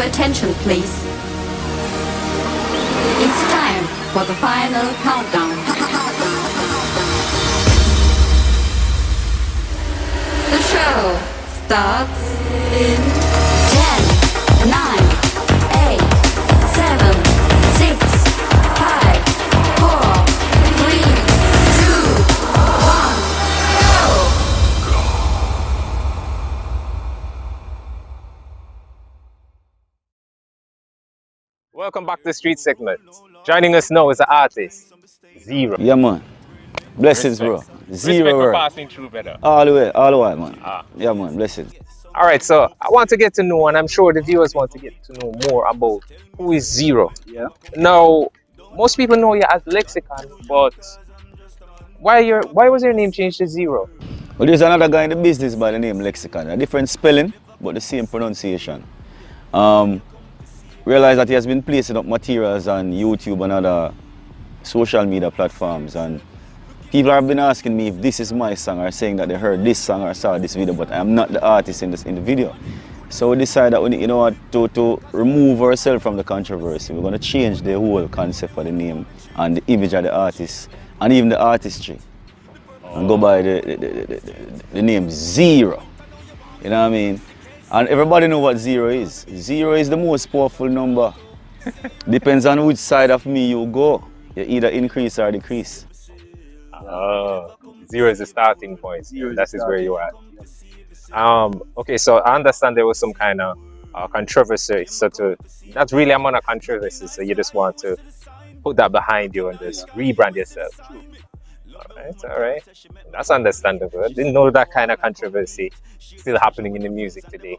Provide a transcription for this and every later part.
Your attention, please. It's time for the final countdown. The show starts in 10, 9, 8, 7, 6, 5, 4, 3, 2, 1, go! Welcome back to the Street Segment. Joining us now is the artist, Zero. Yeah, man. Blessings, bro. Zero Respect for word. passing through, brother. All the way, man. Yeah, man. Blessings. All right, so I want to get to know, and I'm sure the viewers want to get to know more about who is Zero. Yeah. Now, most people know you as Lexicon, but why was your name changed to Zero? Well, there's another guy in the business by the name Lexicon. A different spelling, but the same pronunciation. Realized that he has been placing up materials on YouTube and other social media platforms, and people have been asking me if this is my song, or saying that they heard this song or saw this video, but I'm not the artist in the video. So we decided that we need, you know what, to remove ourselves from the controversy. We're going to change the whole concept of the name and the image of the artist and even the artistry, and go by the name Zero. You know what I mean? And everybody know what zero is. Zero is the most powerful number. Depends on which side of me you go. You either increase or decrease. Zero is the starting point. That is where you are. Okay, so I understand there was some kind of controversy. So that's really amount of controversy. So you just want to put that behind you and just rebrand yourself. All right. That's understandable. I didn't know that kind of controversy still happening in the music today.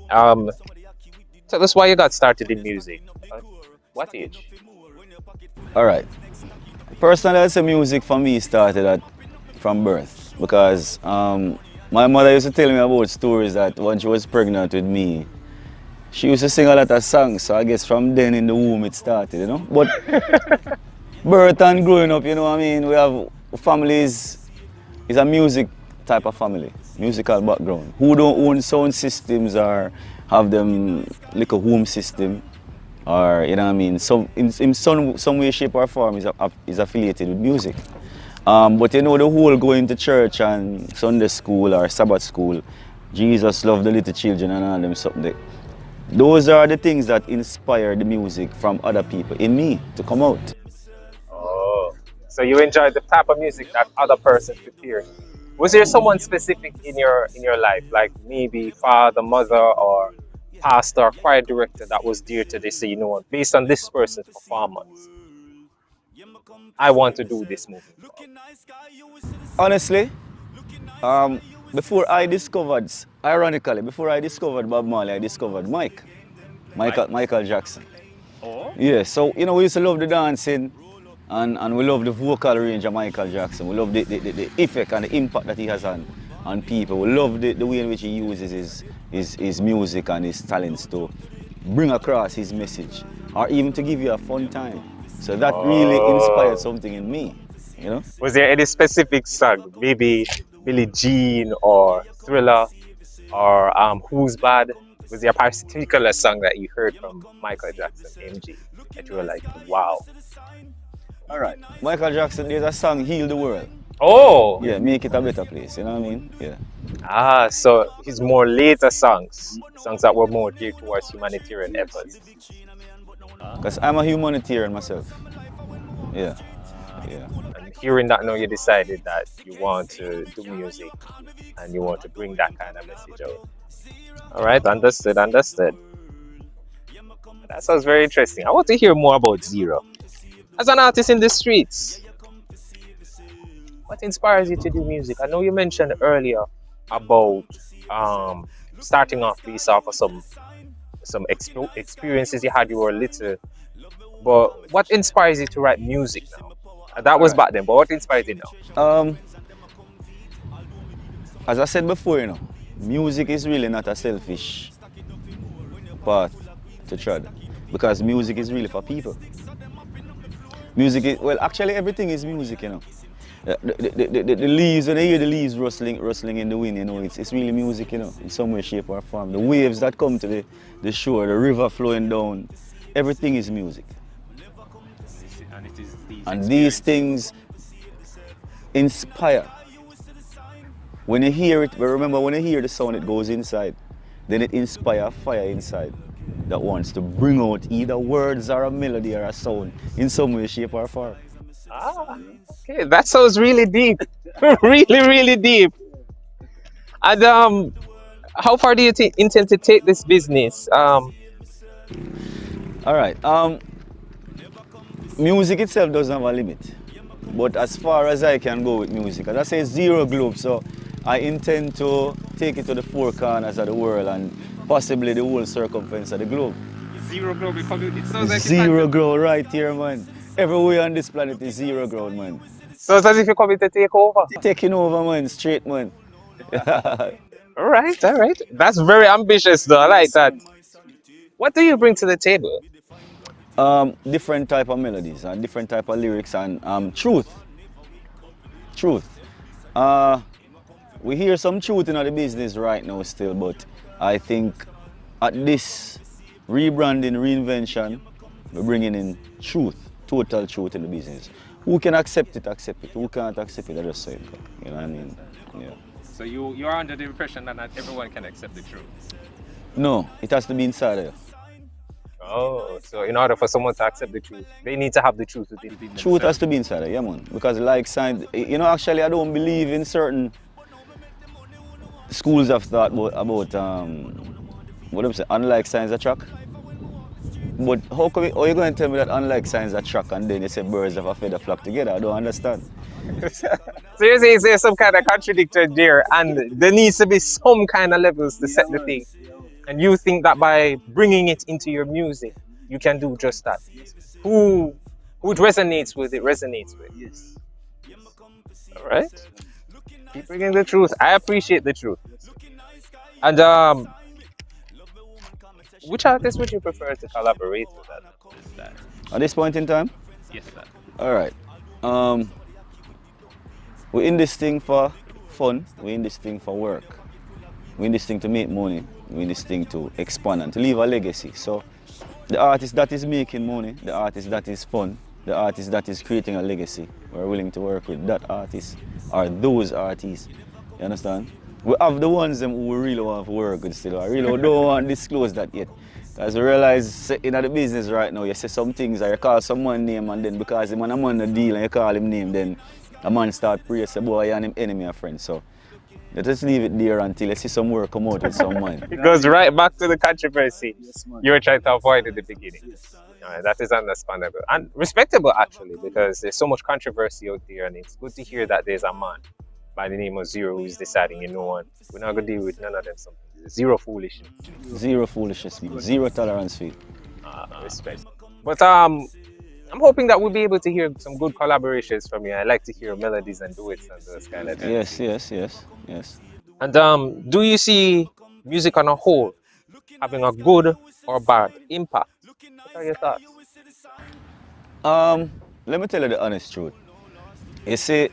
Tell us why you got started in music. What age? All right. Personally, I'd say music for me started from birth, because my mother used to tell me about stories that when she was pregnant with me, she used to sing a lot of songs. So I guess from then in the womb it started, you know. But birth and growing up, you know what I mean, we have families, it's a music type of family, musical background. Who don't own sound systems or have them like a home system, or you know what I mean, in some way, shape or form is affiliated with music. But you know, the whole going to church and Sunday school or Sabbath school, Jesus loved the little children and all them something. Those are the things that inspire the music from other people in me to come out. So you enjoyed the type of music that other persons could hear. Was there someone specific in your life, like maybe father, mother, or pastor, or choir director that was dear to this? So you know what, based on this person's performance, I want to do this movie. Honestly, before I discovered Bob Marley, I discovered Michael Jackson. Oh? Yeah, so you know, we used to love the dancing. And we love the vocal range of Michael Jackson. We love the effect and the impact that he has on people. We love the way in which he uses his music and his talents to bring across his message, or even to give you a fun time. So that really inspired something in me, you know? Was there any specific song, maybe Billie Jean or Thriller or Who's Bad? Was there a particular song that you heard from Michael Jackson, MG, that you were like, wow? All right, Michael Jackson, there's a song, Heal the World. Oh! Yeah, make it a better place, you know what I mean? Yeah. So his more later songs that were more geared towards humanitarian efforts. Because I'm a humanitarian myself. Yeah. And hearing that now, you decided that you want to do music and you want to bring that kind of message out. All right, understood. That sounds very interesting. I want to hear more about Zero. As an artist in the streets, what inspires you to do music? I know you mentioned earlier about starting off based off of some experiences you had when you were little. But what inspires you to write music now? That was back then, but what inspires you now? As I said before, you know, music is really not a selfish path to tread, because music is really for people. Music is, well, actually everything is music, you know. The leaves, when you hear the leaves rustling in the wind, you know, it's really music, you know, in some way, shape or form. The waves that come to the shore, the river flowing down, everything is music. And it is And these things inspire. When you hear it, but remember when you hear the sound, it goes inside. Then it inspires fire inside that wants to bring out either words or a melody or a sound in some way, shape or form. Ah, okay, that sounds really deep. Really, really deep. And how far do you intend to take this business? All right. Music itself doesn't have a limit. But as far as I can go with music, as I say, zero globe, so I intend to take it to the four corners of the world and possibly the whole circumference of the globe. Zero globe, because it sounds like Zero ground right here, man. Everywhere on this planet is zero ground, man. sounds as if you're coming to take over. Taking over, man, straight, man. All right, all right. That's very ambitious, though. I like that. What do you bring to the table? Different type of melodies and different type of lyrics and truth. Truth. We hear some truth in the business right now still, but I think at this rebranding, reinvention, we're bringing in truth, total truth in the business. Who can accept it, accept it. Who can't accept it, I just say it. You know what I mean? Yeah. So you're under the impression that not everyone can accept the truth. No, it has to be inside there. Oh, so in order for someone to accept the truth, they need to have the truth within themselves. Truth has to be inside there, yeah, man. Because like science, you know, actually I don't believe in certain schools of thought about what I'm saying, unlike science attract. But how are you going to tell me that unlike science attract and then you say birds of a feather flock together? I don't understand. So you're saying there's some kind of contradiction there, and there needs to be some kind of levels to set the thing. And you think that by bringing it into your music, you can do just that. Who it resonates with, it resonates with. Yes. All right. Keep bringing the truth. I appreciate the truth. And which artist would you prefer to collaborate with at this time? At this point in time? Yes, sir. All right. We're in this thing for fun. We're in this thing for work. We're in this thing to make money. We're in this thing to expand and to leave a legacy. So the artist that is making money, the artist that is fun, the artist that is creating a legacy, we're willing to work with that artist or those artists. You understand? We have the ones them who we really want to work with still. I really don't want to disclose that yet. Because we realize in the business right now, you say some things or you call someone name and then because him and a man a deal and you call him name, then a man start praise say boy and him enemy a friend. So let us leave it there until you see some work come out with some man. It goes right back to the controversy Yes, man. you were trying to avoid at the beginning. That is understandable and respectable actually, because there's so much controversy out there, and it's good to hear that there's a man by the name of Zero who's deciding, you know what, we're not gonna deal with none of them something. Zero foolishness. Zero foolishness, man. Zero tolerance for it. Respect. But I'm hoping that we'll be able to hear some good collaborations from you. I like to hear melodies and duets and those kind of things. Yes. And do you see music on a whole having a good or bad impact? What are your thoughts? Let me tell you the honest truth. You see,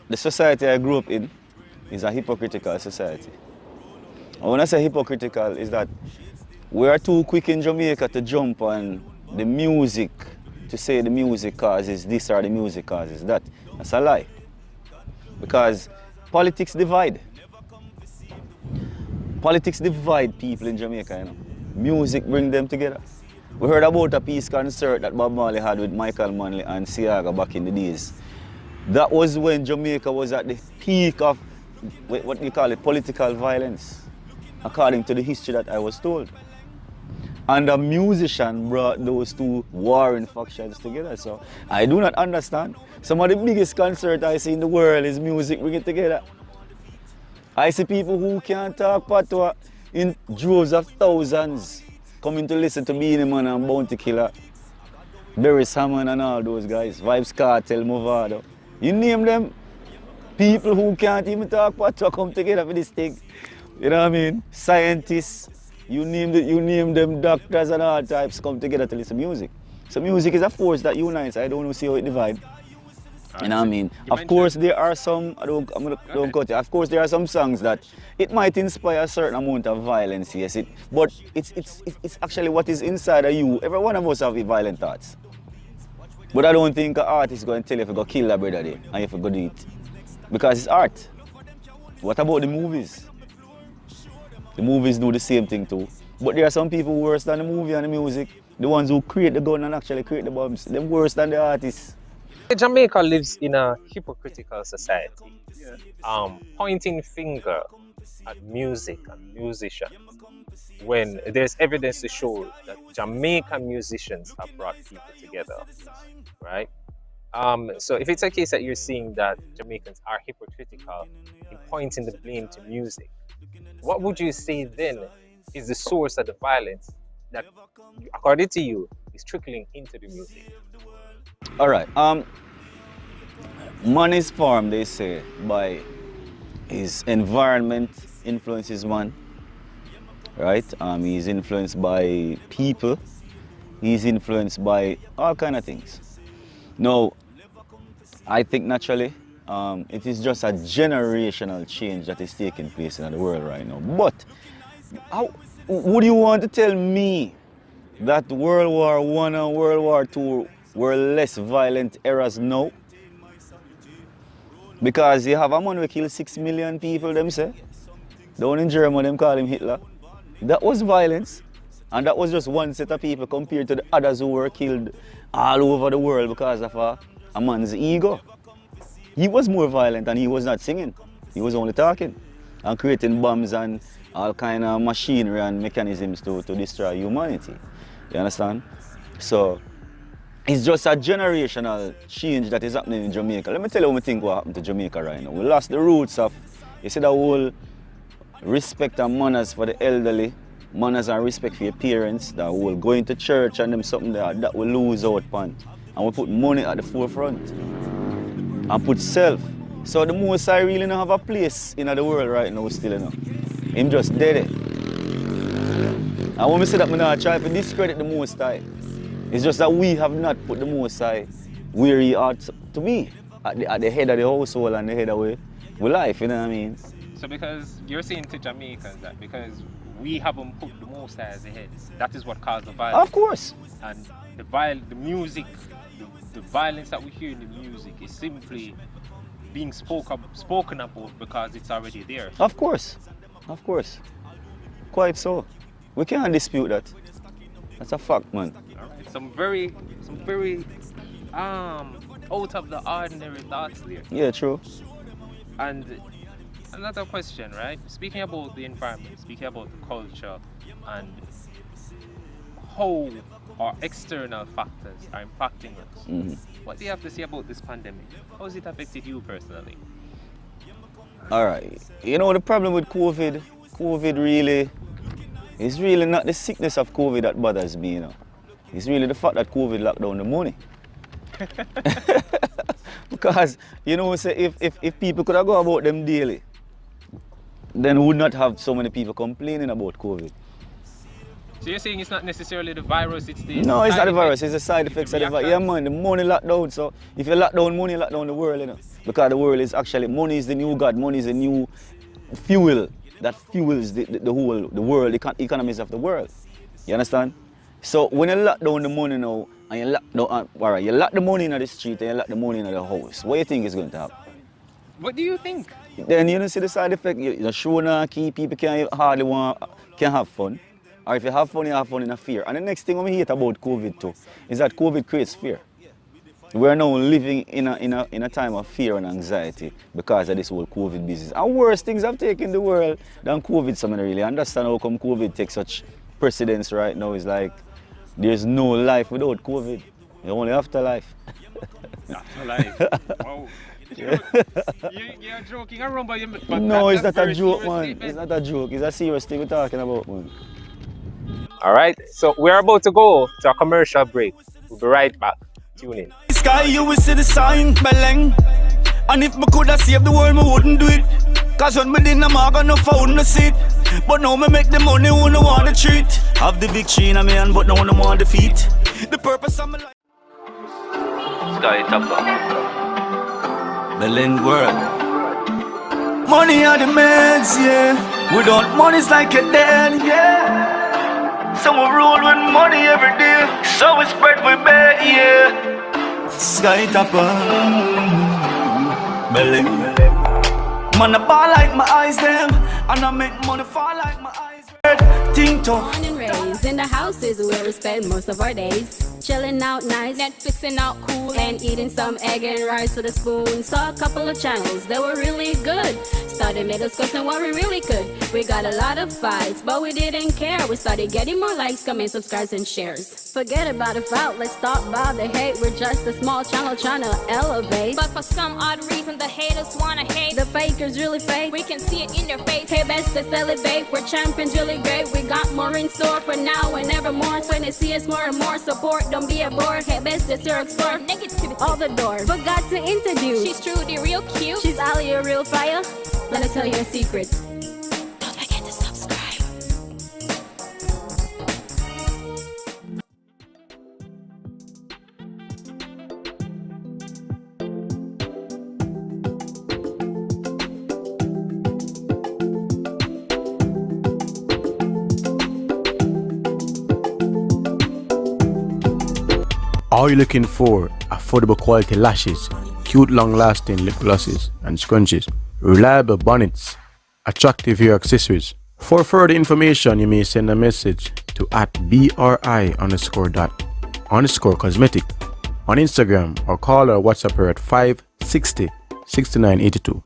the society I grew up in is a hypocritical society. And when I say hypocritical, is that we are too quick in Jamaica to jump on the music, to say the music causes this or the music causes that. That's a lie. Because politics divide. Politics divide people in Jamaica, you know. Music bring them together. We heard about a peace concert that Bob Marley had with Michael Manley and Siaga back in the days. That was when Jamaica was at the peak of, what you call it, political violence, according to the history that I was told. And a musician brought those two warring factions together. So I do not understand. Some of the biggest concerts I see in the world is music bringing together. I see people who can't talk patois in droves of thousands coming to listen to Beanie Man and Bounty Killer, Barry Salmon and all those guys, Vibes Cartel, Movado. You name them, people who can't even talk patois come together for this thing. You know what I mean? Scientists, you name them doctors and all types come together to listen to music. So music is a force that unites. I don't see how it divides. You know what I mean? Of course, there are some, don't cut you. Of course, there are some songs that it might inspire a certain amount of violence, yes. But it's actually what is inside of you. Every one of us have violent thoughts. But I don't think an artist is going to tell you if you go kill a brother there and if you go do it. Because it's art. What about the movies? The movies do the same thing too. But there are some people worse than the movie and the music. The ones who create the gun and actually create the bombs. They're worse than the artists. Jamaica lives in a hypocritical society, pointing finger at music and musicians when there's evidence to show that Jamaican musicians have brought people together, right? So if it's a case that you're seeing that Jamaicans are hypocritical in pointing the blame to music, what would you say then is the source of the violence that, according to you, is trickling into the music? All right. Man is formed, they say, by his environment influences man. Right? He's influenced by people. He's influenced by all kind of things. Now, I think naturally, it is just a generational change that is taking place in the world right now. But how would you want to tell me that World War I and World War II were less violent eras now? Because you have a man who killed 6 million people, them say. Down in Germany, them call him Hitler. That was violence. And that was just one set of people compared to the others who were killed all over the world because of a man's ego. He was more violent and he was not singing. He was only talking and creating bombs and all kind of machinery and mechanisms to destroy humanity. You understand? So it's just a generational change that is happening in Jamaica. Let me tell you what I think what happened to Jamaica right now. We lost the roots of, you see, the whole respect and manners for the elderly, manners and respect for your parents, that whole going to church and them something that we lose out upon. And we put money at the forefront and put self. So the Most High really don't have a place in the world right now still, you know. Him just dead. And when we say that, I not try to discredit the Most High. It's just that we have not put the Most High where he ought to be, at the head of the household and the head of our life, you know what I mean? So because you're saying to Jamaicans that because we haven't put the Most High as the head, that is what caused the violence? Of course. And the music, the violence that we hear in the music is simply being spoken about because it's already there. Of course. Of course. Quite so. We can't dispute that. That's a fact, man. All right. Some very out of the ordinary thoughts there. Yeah, true. And another question, right? Speaking about the environment, speaking about the culture, and how our external factors are impacting us. Mm-hmm. What do you have to say about this pandemic? How has it affected you personally? All right. You know the problem with COVID really is really not the sickness of COVID that bothers me, you know. It's really the fact that COVID locked down the money. Because, you know, say if people could have go about them daily, then we would not have so many people complaining about COVID. So you're saying it's not necessarily the virus, it's the... No, it's not the virus, it's the side effects of the virus. Yeah, man, the money locked down. So if you lock down money, you lock down the world, you know. Because the world is actually, money is the new God, money is the new fuel that fuels the whole, the world, the economies of the world. You understand? So when you lock down the money now, and you lock down, you lock the money in the street and you lock the money in the house, what do you think is going to happen? What do you think? Then you don't see the side effect. You show no key, people can have fun. Or if you have fun in a fear. And the next thing I hate about COVID too is that COVID creates fear. We're now living in a time of fear and anxiety because of this whole COVID business. And worse things have taken the world than COVID. So I don't really understand how come COVID takes such precedence right now. It's like there's no life without COVID. You only afterlife. Afterlife? Wow. You're joking around, but no, it's not a joke, man. Statement. It's not a joke. It's a serious thing we're talking about, man. All right, so we're about to go to a commercial break. We'll be right back. Tune in. Sky, you will see the sign, Beleng. And if I could have saved the world, I wouldn't do it. Cause when me didn't have no phone, no seat. But now me make the money, who no want the treat. Have the victory in a man, but now no want defeat. The purpose of my life. Sky, top. Berlin world. Money are the meds, yeah. Without money's like a dead, yeah. So we roll with money every day. So we spread with bed, yeah. Sky topper, Berlin. Man, I ball like my eyes, them. And I make money fall like my eyes. Think tough. Born and raised in the houses where we spend most of our days. Chilling out nice, Netflixing out cool, and eating some egg and rice with a spoon. Saw a couple of channels that were really good. Started made us question what we really could. We got a lot of fights, but we didn't care. We started getting more likes, comments, subscribes, and shares. Forget about the fight, let's talk about the hate. We're just a small channel trying to elevate. But for some odd reason, the haters wanna hate. The fakers really fake. We can see it in their face. Hey, best to celebrate. We're champions, really great. We got more in store for now and evermore. So when they see us more and more support, don't be bored. Hey, best to explore Negativity. all the doors. Forgot to introduce. She's truly real cute. She's Ali, a real fire. Let us tell you a secret. Don't forget to subscribe. Are you looking for affordable quality lashes, cute long-lasting lip glosses and scrunchies, reliable bonnets, attractive hair accessories? For further information, you may send a message to @BRI_dot_cosmetic on Instagram or call or WhatsApp her at 560 6982.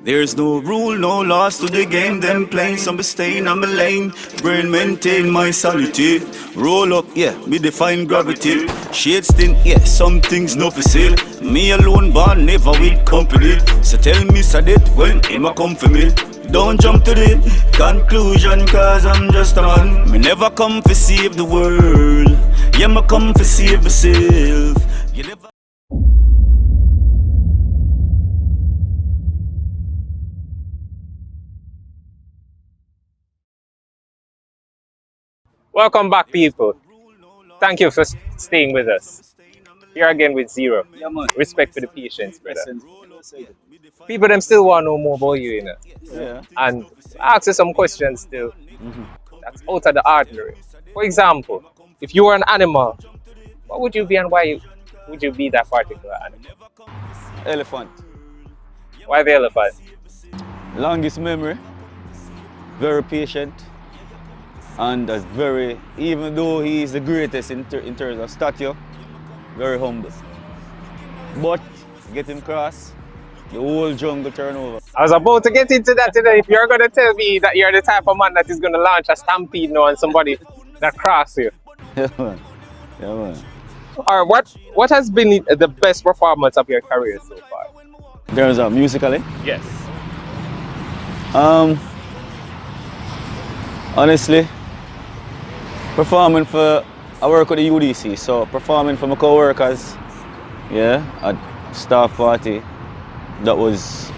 There's no rule, no laws to the game. Them playing, some be staying on my lane. Brain maintain my sanity. Roll up, yeah, me define gravity. Shades thin, yeah, some things no for sale. Me alone, born never with company. So tell me, Sadet, when him a come for me. Don't jump to the conclusion, cause I'm just a man. Me never come for save the world. Yeah, me come for save myself. You never. Welcome back, people. Thank you for staying with us. Here again with Zero. Yeah, man. Respect for the patience, brother. People them still want to know more about you, you know. Yeah. And ask you some questions still. That's out of the ordinary. For example, if you were an animal, what would you be and why would you be that particular animal? Elephant. Why the elephant? Longest memory. Very patient. And that's very, even though he is the greatest in terms of stature, very humble. But get him cross, the whole jungle turn over. I was about to get into that today. If you're going to tell me that you're the type of man that is going to launch a stampede now on somebody that cross you. Yeah, man. Yeah, man. Or what has been the best performance of your career so far? In terms of musically? Yes. Honestly, performing for, I work at the UDC, so performing for my co-workers, yeah, at staff party, that was,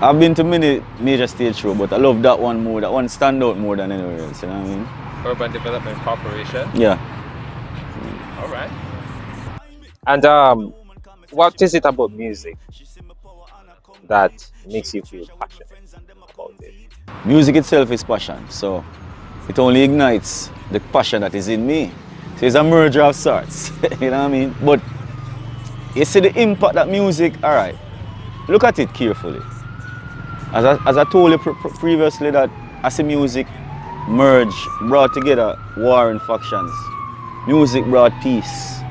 I've been to many major stage shows, but I love that one more, that one stand out more than anywhere else, you know what I mean? Urban Development Corporation? Yeah. All right. And what is it about music that makes you feel passionate about it? Music itself is passion, so it only ignites the passion that is in me. So it's a merger of sorts, you know what I mean? But you see the impact that music, all right, look at it carefully. As I told you previously that I see music merge, brought together war and factions. Music brought peace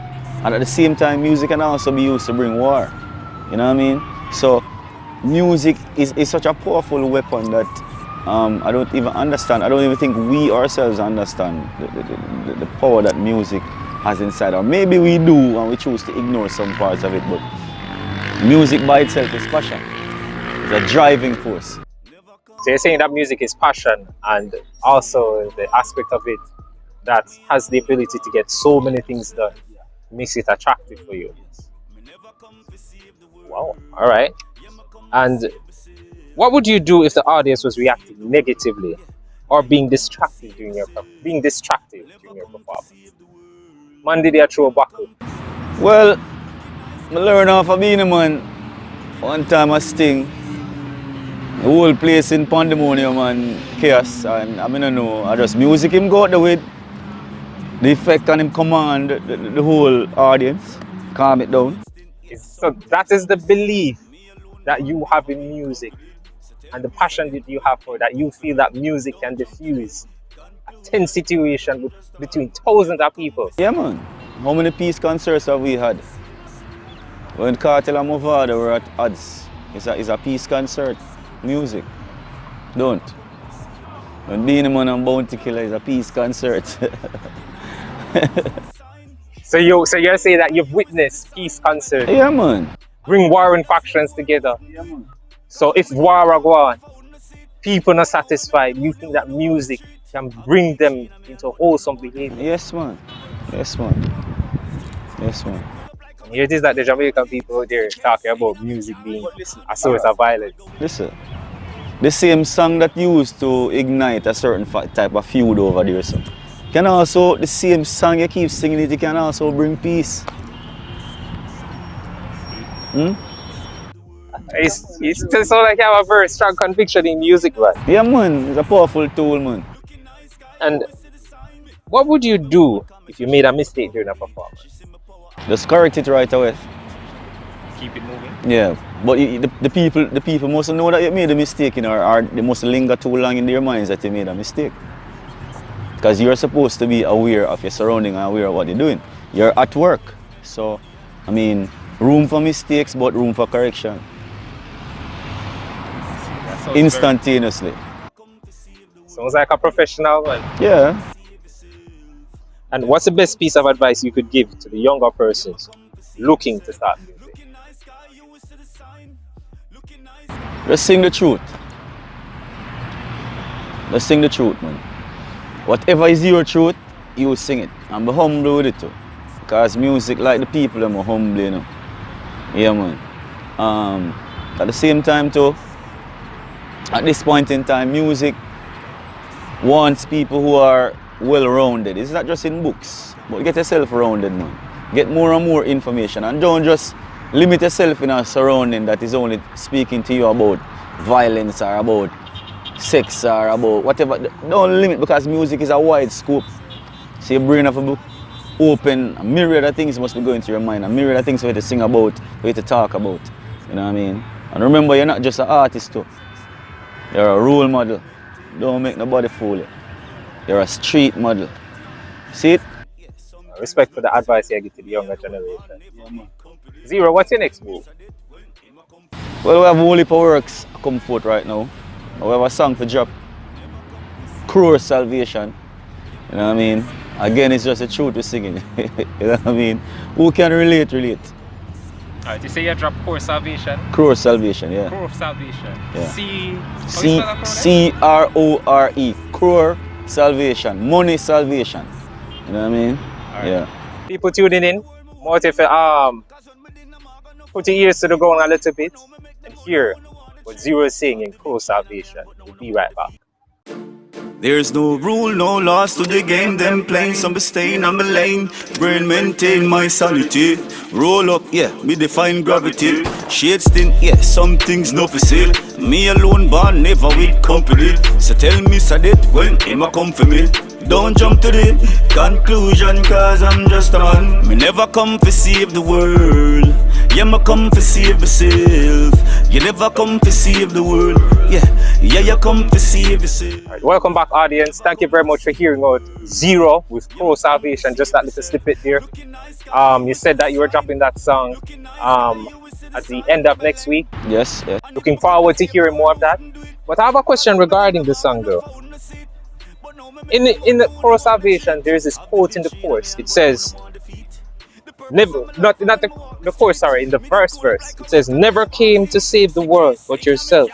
And at the same time, music can also be used to bring war. You know what I mean? So music is such a powerful weapon that I don't even understand. I don't even think we ourselves understand the power that music has inside. Or maybe we do and we choose to ignore some parts of it, but music by itself is passion. It's a driving force. So you're saying that music is passion, and also the aspect of it that has the ability to get so many things done makes it attractive for you. Wow, all right. And what would you do if the audience was reacting negatively or being distracted during your performance? Man, did they throw a buckle? Well, I learned off of being a man. One time I sting. The whole place in pandemonium and chaos, and I don't know, I just music him go out the way. The effect on him command the whole audience, calm it down. So that is the belief that you have in music and the passion that you have for it, that you feel that music can diffuse a tense situation between thousands of people. Yeah, man. How many peace concerts have we had? When Cartel and Movada were at odds, it's a peace concert. Music. Don't. When Beenie Man and Bounty Killer is a peace concert. So you're saying that you've witnessed peace concerts. Yeah, man. Bring warring factions together. Yeah, man. So if war are going, people not satisfied, you think that music can bring them into wholesome behavior? Yes, man. Yes, man. Yes, man. And here it is that the Jamaican people out there talking about music being a source of violence. Listen, the same song that used to ignite a certain type of feud over there, so can also, the same song you keep singing it can also bring peace. It's still sound like you have a very strong conviction in music, man. Yeah, man, it's a powerful tool, man. And what would you do if you made a mistake during a performance? Just correct it right away. Keep it moving. Yeah, but the people must know that you made a mistake, you know, or they must linger too long in their minds that you made a mistake. Because you're supposed to be aware of your surrounding and aware of what you're doing. You're at work, so I mean, room for mistakes, but room for correction. Instantaneously. Sounds like a professional, man. Yeah. And what's the best piece of advice you could give to the younger persons looking to start music? Just sing the truth. Just sing the truth, man. Whatever is your truth, you sing it. And be humble with it too. Because music, like the people, are humble, you know. Yeah, man. At the same time too, at this point in time, music wants people who are well-rounded. It's not just in books, but get yourself rounded, man. Get more and more information, and don't just limit yourself in a surrounding that is only speaking to you about violence or about sex or about whatever. Don't limit, because music is a wide scope. So your brain have a book open, a myriad of things must be going through your mind, a myriad of things for you to sing about, for you to talk about. You know what I mean? And remember, you're not just an artist too. You're a role model. Don't make nobody fool you. You're a street model. See it? Respect for the advice you give to the younger generation. Zero, what's your next move? Well, we have Holy Power Works come forth right now. We have a song to drop. Crew Salvation. You know what I mean? Again, it's just the truth we're singing. You know what I mean? Who can relate, relate. Alright, you say you drop Core Salvation? Crew Salvation, yeah. Core Salvation. Yeah. C-C-R-O-R-E. Crew Salvation. Money Salvation. You know what I mean? Right. Yeah. People tuning in, more to put your ears to the ground a little bit and hear what Zero is saying in Core Salvation. We'll be right back. There's no rule, no laws to the game, them playing. Some be staying on my lane, brain maintain my sanity. Roll up, yeah, me define gravity. Shades thin, yeah, some things no for sale. Me alone, born never with company. So tell me, Sadet, when him a come for me. Don't jump to the conclusion, cause I'm just a man. Me never come to save the world, yeah, me come to save myself. You never come to save the world. Yeah, you come to save yourself. All right, welcome back, audience. Thank you very much for hearing out Zero with Pro Salvation. Just that little snippet there. You said that you were dropping that song at the end of next week. Yes, yes. Looking forward to hearing more of that. But I have a question regarding the song, though. In the Pro Salvation, there is this quote in the chorus. It says, "Never, not the chorus. Sorry, in the verse. It says, "Never came to save the world, but yourself."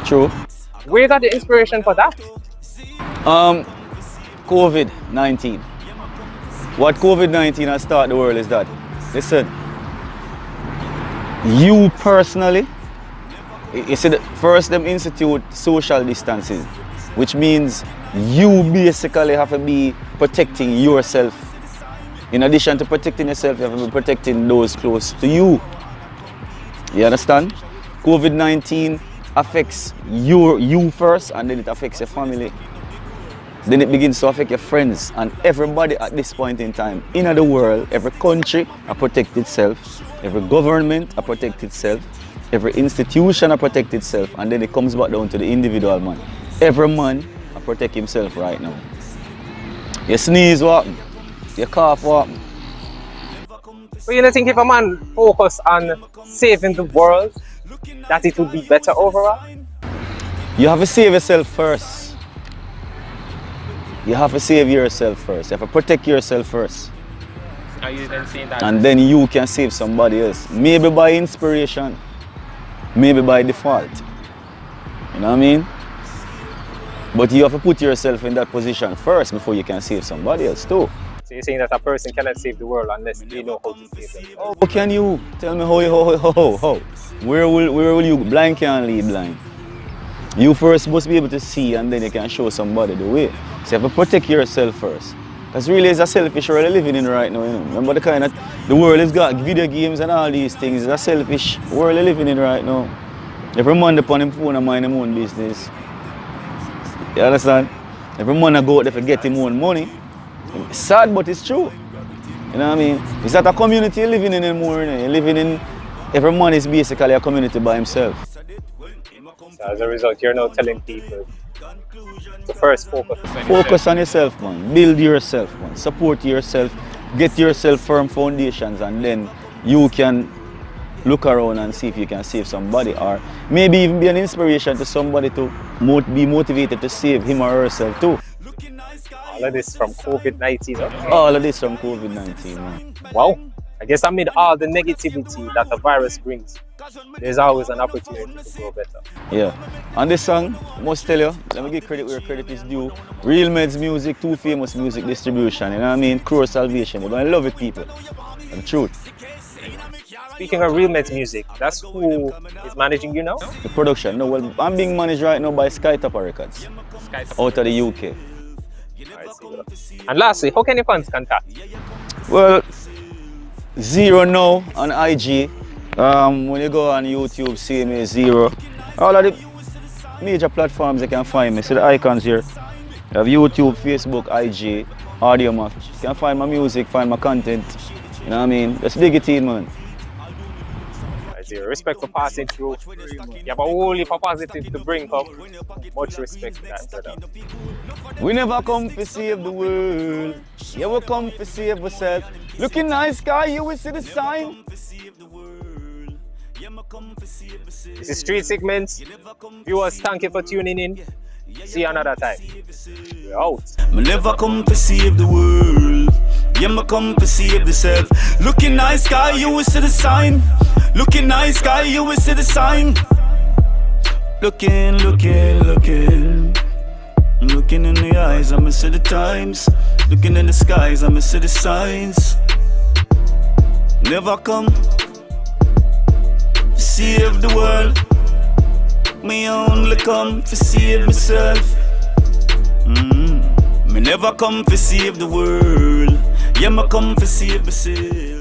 True. Where you got the inspiration for that? COVID-19. What COVID-19 has taught the world is that, listen, you personally, you see, first them institute social distancing, which means you basically have to be protecting yourself. In addition to protecting yourself, you have to be protecting those close to you. You understand? COVID-19 affects you first, and then it affects your family. Then it begins to affect your friends and everybody at this point in time. In the world, every country protect itself, every government protect itself, every institution protect itself, and then it comes back down to the individual man. Every man protect himself right now. You sneeze, what happen? You cough, what happen? But you don't think if a man focus on saving the world, that it would be better overall? You have to save yourself first. You have to save yourself first. You have to protect yourself first. Are you then saying that? And then you can save somebody else. Maybe by inspiration, maybe by default. You know what I mean? But you have to put yourself in that position first before you can save somebody else too. So you're saying that a person cannot save the world unless they know how to save them? How can you? Tell me how? Where will you? Blind can't lead blind. You first must be able to see, and then you can show somebody the way. So you have to protect yourself first. Because really it's a selfish world living in right now, you know. Remember the kind of, the world has got video games and all these things. It's a selfish world living in right now. Every man upon him phone and mind him own business. You understand? Every man go out there to get him own money. It's sad, but it's true. You know what I mean? It's not a community you're living in anymore. You know? You're living in, every man is basically a community by himself. So as a result, you're now telling people to first focus on yourself. Focus on yourself, man. Build yourself, man. Support yourself. Get yourself firm foundations, and then you can look around and see if you can save somebody, or maybe even be an inspiration to somebody to be motivated to save him or herself too. All of this from COVID-19. Okay. All of this from COVID-19, man. Wow. I guess amid all the negativity that the virus brings, there's always an opportunity to grow better. Yeah. And this song, I must tell you, let me give credit where credit is due. Real Meds Music, Too Famous Music Distribution, you know what I mean? Crow Salvation. They're gonna love it, people. The truth. Speaking of Real Meds Music, that's who is managing you now? The production. No, well, I'm being managed right now by Skytop Records. Out of the UK. I see. And lastly, how can your fans contact? Well, Zero now on IG. When you go on YouTube, see me Zero. All of the major platforms you can find me. See the icons here. You have YouTube, Facebook, IG, AudioMac. You can find my music, find my content. You know what I mean? Just dig it in, man. Zero. Respect for passing through. You have a whole heap of positive to bring up. Much respect for that, brother. We never come to save the world. Yeah, we come to save ourselves. Looking nice, guy, you will see the sign. This is Street Segmentz. Viewers, thank you for tuning in. See you another time. We're out. Me never come to save the world. Yeah, me come to save the self. Looking nice, guy, you will see the sign. Looking nice, guy, you will see the sign. Looking. Looking in the eyes, I'ma see the times. Looking in the skies, I'ma see the signs. Never come to save the world. Me only come to save myself. Me never come to save the world. Yeah, me come to save myself.